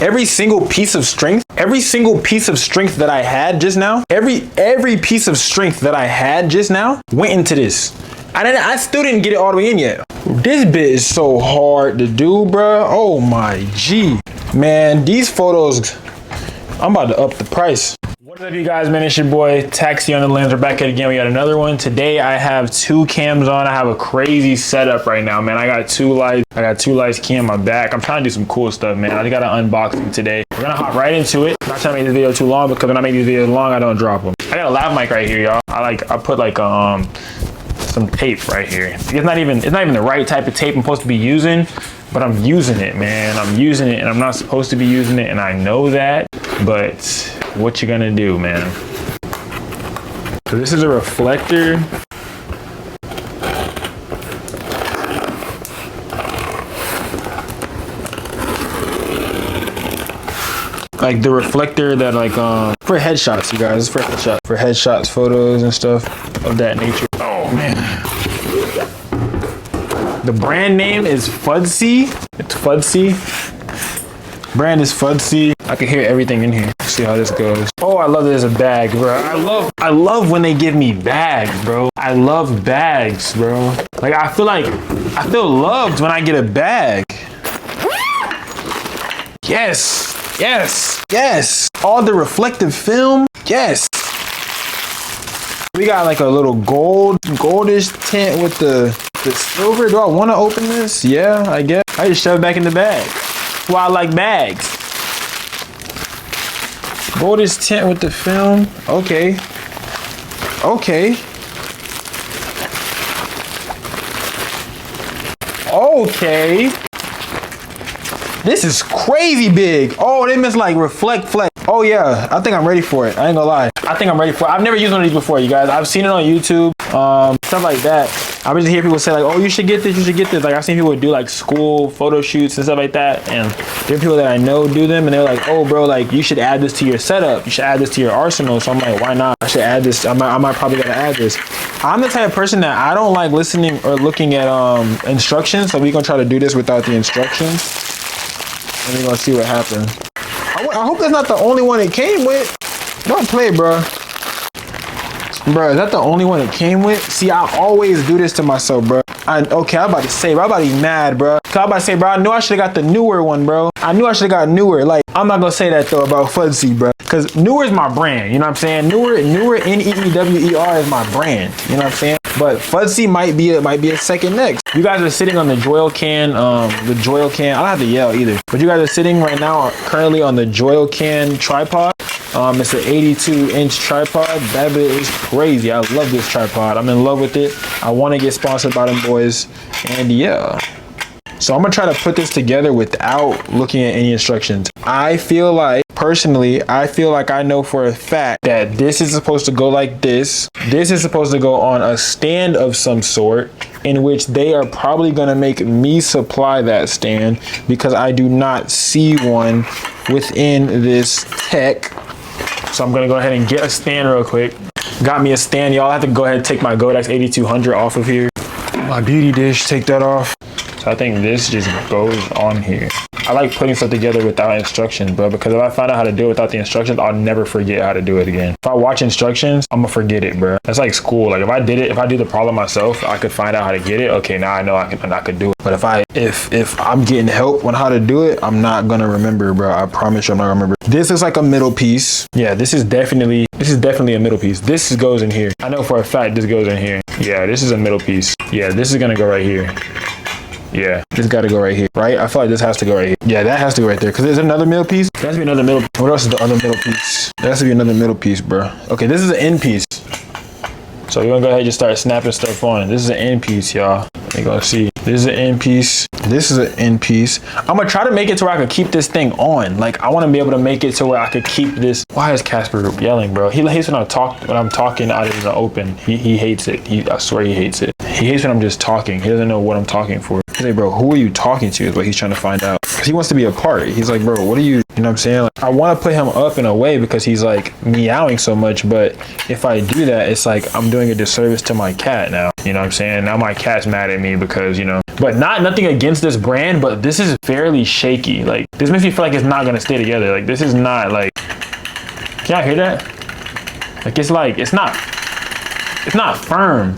every single piece of strength that I had just now, every piece of strength that I had just now went into this. I still didn't get it all the way in yet. This bit is so hard to do, bro. Oh my G. Man, these photos, I'm about to up the price. What's up, you guys, man? It's your boy Taxi on the Lens. We're back at it again. We got another one. Today I have two cams on. I have a crazy setup right now, man. I got two lights key on my back. I'm trying to do some cool stuff, man. I just got an unboxing today. We're gonna hop right into it. I'm not trying to make this video too long because when I make these videos long, I don't drop them. I got a lav mic right here, y'all. I put like some tape right here. It's not even the right type of tape I'm supposed to be using, but I'm using it, man. I'm using it and I'm not supposed to be using it, and I know that, but what you gonna do, man? So this is a reflector. Like the reflector that for headshots, you guys, for headshots, photos and stuff of that nature. Oh man. The brand name is Fudsy. It's Fudsy. Brand is Fudsy. I can hear everything in here. See how this goes. Oh, I love there's a bag, bro. I love when they give me bags, bro. I love bags, bro. Like I feel loved when I get a bag. Yes. Yes, yes. All the reflective film, yes. We got like a little goldish tint with the silver. Do I want to open this? Yeah, I guess. I just shove it back in the bag. That's why I like bags. Goldish tint with the film. Okay. Okay. Okay. This is crazy big. Oh, they must like reflect flex. Oh yeah, I think I'm ready for it. I ain't gonna lie. I think I'm ready for it. I've never used one of these before, you guys. I've seen it on YouTube, stuff like that. I just hear people say like, oh, you should get this, you should get this. Like I've seen people do like school photo shoots and stuff like that. And there are people that I know do them and they're like, oh bro, like you should add this to your setup. You should add this to your arsenal. So I'm like, why not? I should add this. I might probably gotta add this. I'm the type of person that I don't like listening or looking at instructions. So we're gonna try to do this without the instructions. And we're gonna see what happens. I hope that's not the only one it came with. Don't play, bro. Bro, is that the only one it came with? See, I always do this to myself, bro. Okay, I'm about to say, bro, I'm about to be mad, bro. I'm about to say, bro, I knew I should have got the Neewer one, bro. I knew I should have got Neewer. Like, I'm not gonna say that though about Fudsy, bro. Cause Neewer is my brand, you know what I'm saying? Neewer, Neewer is my brand, you know what I'm saying? But Fudsy might be a second next. You guys are sitting on the Joycan, I don't have to yell either. But you guys are sitting right now currently on the Joycan tripod. It's an 82-inch tripod. That bit is crazy. I love this tripod. I'm in love with it. I want to get sponsored by them boys. And yeah. So I'm gonna try to put this together without looking at any instructions. Personally, I feel like I know for a fact that this is supposed to go like this. This is supposed to go on a stand of some sort, in which they are probably gonna make me supply that stand because I do not see one within this tech. So I'm gonna go ahead and get a stand real quick. Got me a stand, y'all. I have to go ahead and take my Godax AD200 off of here. My beauty dish, take that off. So I think this just goes on here. I like putting stuff together without instructions, bro, because if I find out how to do it without the instructions, I'll never forget how to do it again. If I watch instructions, I'm gonna forget it, bro. That's like school. Like if I do the problem myself, I could find out how to get it. Okay, now I know I could do it. But if I'm getting help on how to do it, I'm not gonna remember, bro. I promise you I'm not gonna remember. This is like a middle piece. Yeah, this is definitely a middle piece. This goes in here. I know for a fact this goes in here. Yeah, this is a middle piece. Yeah, this is gonna go right here. Yeah, this got to go right here, right? I feel like this has to go right here. Yeah, that has to go right there because there's another middle piece. There has to be another middle. What else is the other middle piece? There has to be another middle piece, bro. Okay, this is an end piece. So you're gonna go ahead and just start snapping stuff on. This is an end piece, y'all. You're gonna see. This is an end piece. This is an end piece. I'm gonna try to make it to where I could keep this thing on. Like I want to be able to make it to where I could keep this. Why is Casper yelling, bro? He hates when I'm talking out in the open. He hates it. I swear he hates it. He hates when I'm just talking. He doesn't know what I'm talking for. He's like, bro, who are you talking to is what he's trying to find out. Because he wants to be a part. He's like, bro, what are you know what I'm saying? Like, I want to put him up in a way because he's like meowing so much. But if I do that, it's like I'm doing a disservice to my cat now. You know what I'm saying? Now my cat's mad at me because, you know, But nothing against this brand, but this is fairly shaky. Like, this makes me feel like it's not gonna stay together. Like, this is not like, can y'all hear that? Like, it's not firm.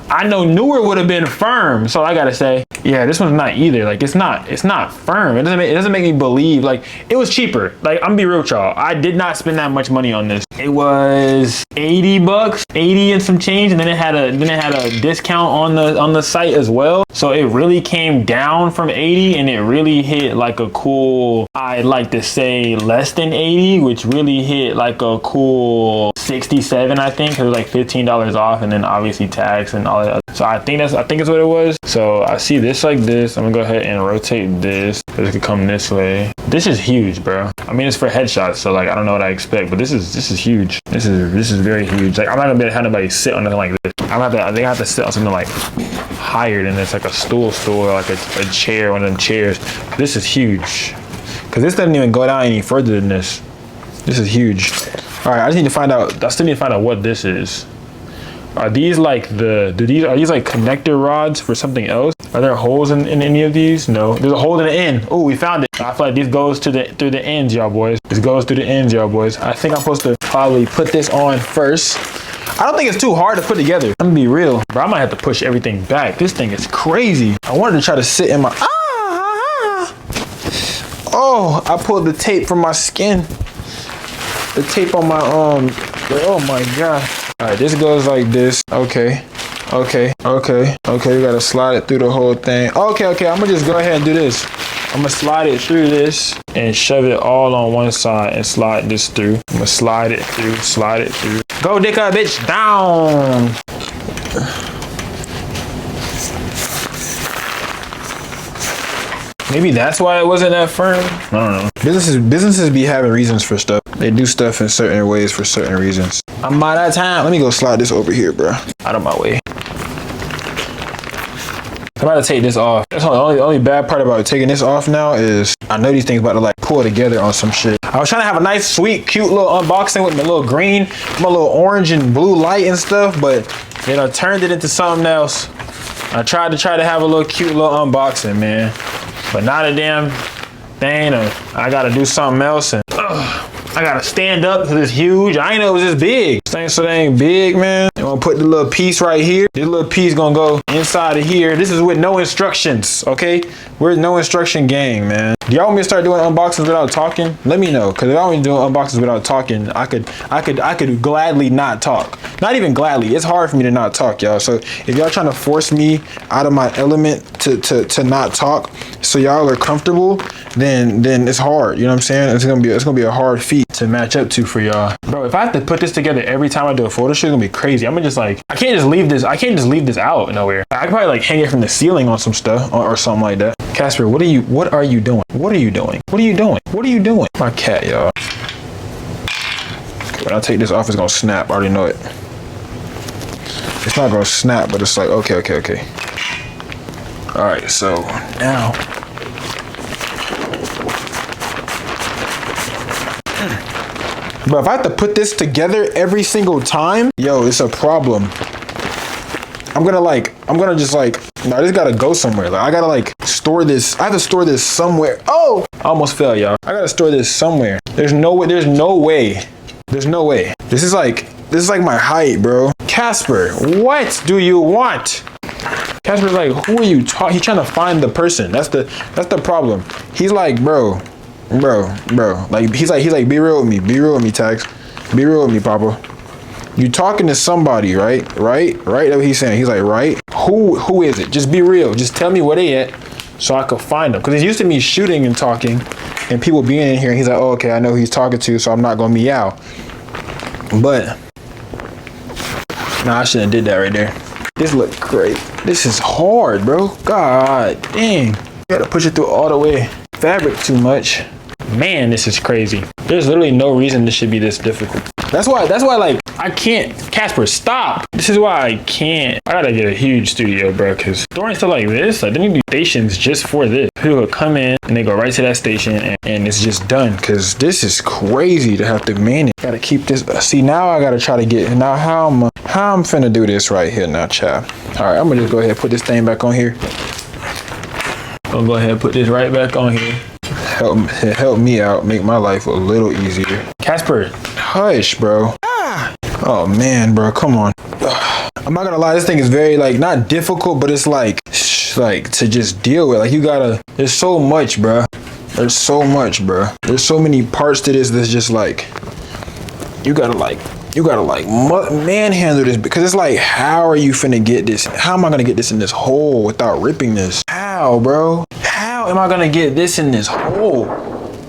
I know Neewer would have been firm, so I gotta say, yeah, this one's not either. Like, it's not firm. It doesn't make me believe. Like, it was cheaper. Like, I'm gonna be real with y'all. I did not spend that much money on this. It was 80 bucks, 80 and some change, and then it had a discount on the site as well. So it really came down from 80, and it really hit like a cool, I'd like to say less than 80, which really hit like a cool 67, I think. It was like $15 off, and then obviously tax and all that. So I think that's what it was. So I see this like this. I'm gonna go ahead and rotate this. This could come this way. This is huge, bro. I mean, it's for headshots, so like I don't know what I expect, but this is huge. This is very huge. Like, I'm not gonna be able to have anybody sit on nothing like this. I think I have to sit on something like higher than this, like a stool or like a chair, one of them chairs. This is huge, because this doesn't even go down any further than this. This is huge. All right, I still need to find out what this is. Are these like are these like connector rods for something else? Are there holes in any of these? No, there's a hole in the end. Oh, we found it. I feel like this goes through the ends, y'all boys. This goes through the ends, y'all boys. I think I'm supposed to probably put this on first. I don't think it's too hard to put together. I'm gonna be real, bro. I might have to push everything back. This thing is crazy. I wanted to try to sit in my, oh, I pulled the tape from my skin. The tape on my, oh my God. All right, this goes like this. Okay. We gotta slide it through the whole thing. Okay, I'm gonna just go ahead and do this. I'm gonna slide it through this and shove it all on one side and slide this through. I'm gonna slide it through. Go Dicka, bitch, down. Maybe that's why it wasn't that firm. I don't know. Businesses be having reasons for stuff. They do stuff in certain ways for certain reasons. I'm out of time. Let me go slide this over here, bro. Out of my way. I'm about to take this off. That's the only bad part about taking this off now is I know these things about to like pull together on some shit. I was trying to have a nice, sweet, cute little unboxing with my little green, my little orange and blue light and stuff, but then I turned it into something else. I tried to have a little cute little unboxing, man. But not a damn thing. I gotta do something else, and I gotta stand up because it's huge. I ain't know it was this big. This thing so dang big, man. I'm gonna put the little piece right here. This little piece gonna go inside of here. This is with no instructions, okay? We're no instruction gang, man. Do y'all want me to start doing unboxings without talking? Let me know, because if I want to do unboxings without talking, I could gladly not talk. Not even gladly. It's hard for me to not talk, y'all. So if y'all trying to force me out of my element to not talk, so y'all are comfortable, then it's hard. You know what I'm saying? It's gonna be a hard feat to match up to for y'all, bro. If I have to put this together every time I do a photo shoot, it's gonna be crazy. I'm gonna just like, I can't just leave this out nowhere. I could probably like hang it from the ceiling on some stuff or something like that. Casper, what are you doing? What are you doing? My cat, y'all. When I take this off, it's gonna snap. I already know it. It's not gonna snap, but it's like, okay. All right, so now. But if I have to put this together every single time, yo, it's a problem. I'm gonna just like, no, this gotta go somewhere. Like, I gotta like store this. I have to store this somewhere. Oh, I almost fell, y'all. I gotta store this somewhere. There's no way. This is like my height, bro. Casper, what do you want? Casper's like, who are you talking? He's trying to find the person. That's the problem. He's like, bro. Like he's like, be real with me, Tax. Be real with me, Papa. You talking to somebody, right? That's what he's saying. He's like, right? Who is it? Just be real. Just tell me where they at so I could find them. Because he's used to me shooting and talking and people being in here. And he's like, oh, okay, I know who he's talking to, so I'm not gonna meow. But nah, I shouldn't have did that right there. This look great. This is hard, bro. God dang. You gotta push it through all the way. Fabric too much. Man, this is crazy. There's literally no reason this should be this difficult. That's why like I can't. Casper, stop. This is why I can't. I gotta get a huge studio, bro, because storing stuff like this, like they need to do stations just for this. People will come in and they go right to that station and it's just done, because this is crazy to have to manage. Gotta keep this. See, now I gotta try to get, now how I'm finna do this right here now, child. All right, I'm gonna just go ahead and put this thing back on here. I'll go ahead and put this right back on here. Help me out, make my life a little easier. Casper, hush, bro. Oh man, bro, come on. I'm not gonna lie, this thing is very like not difficult, but it's like to just deal with. Like you gotta, there's so much, bro. There's so much, bro. There's so many parts to this that's just like you gotta manhandle this, because it's like, how are you finna get this? How am I gonna get this in this hole without ripping this? How, bro? How am I gonna get this in this hole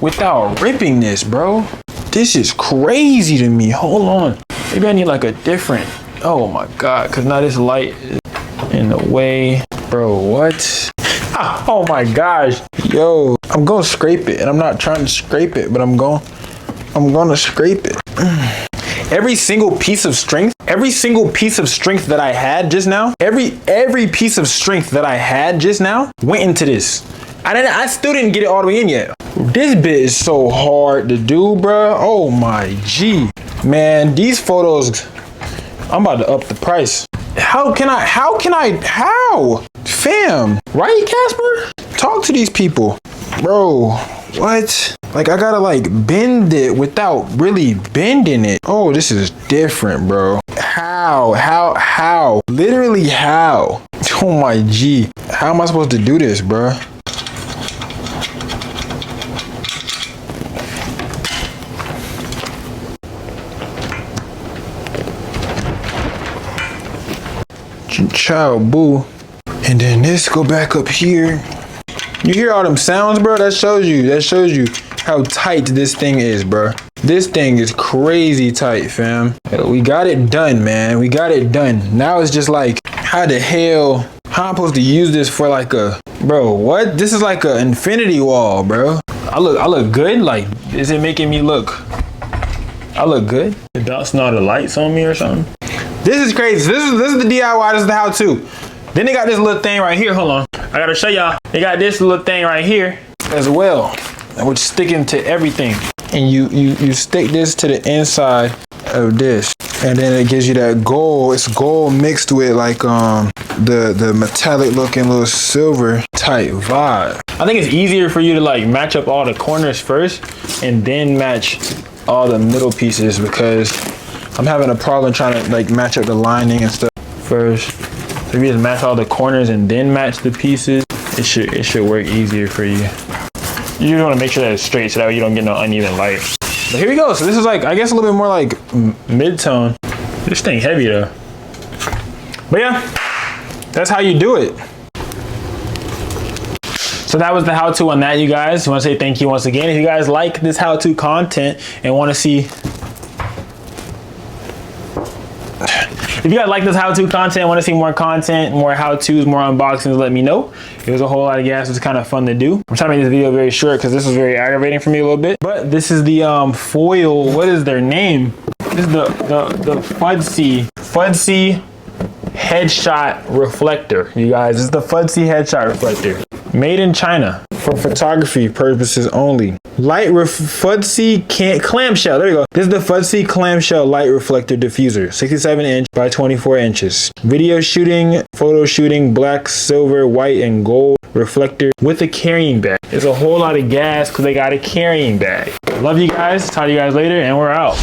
without ripping this, bro? This is crazy to me. Hold on. Maybe I need like a different, oh my God, because now this light is in the way. Bro, what? Oh my gosh. Yo, I'm gonna scrape it, and I'm not trying to scrape it, but I'm gonna scrape it. Every single piece of strength that I had just now, every piece of strength that I had just now went into this. I still didn't get it all the way in yet. This bit is so hard to do, bro. Oh my G. Man, these photos, I'm about to up the price. How? Fam, right, Casper? Talk to these people. Bro, what? Like, I gotta like bend it without really bending it. Oh, this is different, bro. How? Literally how? Oh my G. How am I supposed to do this, bro? Ciao, boo. And then this go back up here. You hear all them sounds, bro? That shows you how tight this thing is, bro. This thing is crazy tight, fam. We got it done, man. We got it done. Now it's just like, how the hell, how I'm supposed to use this for like a, bro, what? This is like an infinity wall, bro. I look good? Like, is it making me look, I look good? It bouncing all the lights on me or something? This is crazy. This is the DIY, this is the how-to. Then they got this little thing right here. Hold on. I gotta show y'all. They got this little thing right here as well, which sticking to everything. And you stick this to the inside of this, and then it gives you that gold. It's gold mixed with like the metallic looking little silver type vibe. I think it's easier for you to like match up all the corners first and then match all the middle pieces, because I'm having a problem trying to like match up the lining and stuff first. So if you just match all the corners and then match the pieces, it should work easier for you. You just want to make sure that it's straight so that way you don't get no uneven light. But here we go. So this is like, I guess a little bit more like mid-tone. This thing heavy though. But yeah, that's how you do it. So that was the how-to on that, you guys. I want to say thank you once again. If you guys like this how-to content and want to see, if you guys like this how-to content, want to see more content, more how-tos, more unboxings, let me know. It was a whole lot of gas. It was kind of fun to do. I'm trying to make this video very short because this was very aggravating for me a little bit. But this is the foil. What is their name? This is the Fudsy headshot reflector. You guys, this is the Fudsy headshot reflector. Made in China for photography purposes only. Light Fudsy clamshell. There you go. This is the Fudsy clamshell light reflector diffuser. 67 inch by 24 inches. Video shooting, photo shooting, black, silver, white, and gold reflector with a carrying bag. It's a whole lot of gas because they got a carrying bag. Love you guys. Talk to you guys later, and we're out.